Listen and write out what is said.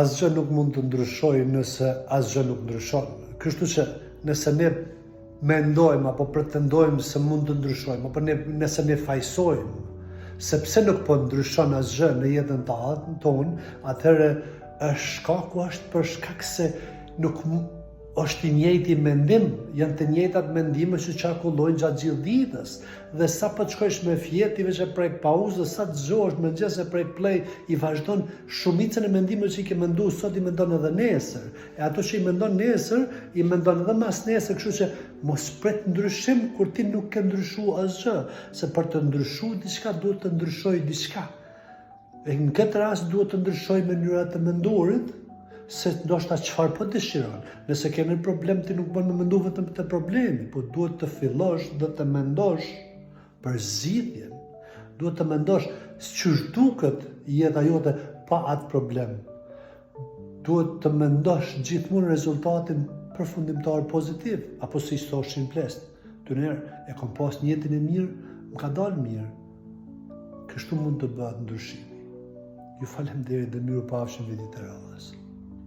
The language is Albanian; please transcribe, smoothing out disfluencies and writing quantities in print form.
asgjë nuk mund të ndryshojë nëse asgjë nuk ndryshon. Kështu që nëse ne mendojmë apo pretendojmë se mund të ndryshojmë, apo nëse ne fajsojmë, sepse nuk po ndryshon asgjë në jetën tonë, atëherë shkaku është për shkak se nuk është i njëjti mendim, janë të njëjtat mendime që qarkullojnë gjatë gjithë ditës. Dhe sa po të shkojsh me fjet, ti veç e prek pauzë, sa të zgjohesh mëngjes e prek play, i vazhdon shumicën e mendimeve që i ke menduar sot, i mendon edhe nesër. E ato që i mendon nesër, i mendon edhe mas nesër, kështu që mos pret ndryshim kur ti nuk ke ndryshuar asgjë, se për të ndryshuar diçka duhet të ndryshojë diçka. E në këtë rast duhet të ndryshojë mënyrat e menduarit, se ndoshta çfarë po dëshiron. Nëse ke një problem, ti nuk bën me mendu vetëm të problemi, po duhet të fillosh dhe të mendosh për zgjidhjen. Duhet të mendosh ç'është duket jeta jote pa atë problem. Duhet të mendosh gjithmonë rezultatin përfundimtar pozitiv, apo si thoshin plest. Dynerë e kam pas një jetën e mirë, më ka dalë mirë. Kështu mund të bëhet ndryshimi. Ju falenderit dhe mirupafshim vitit të radhës.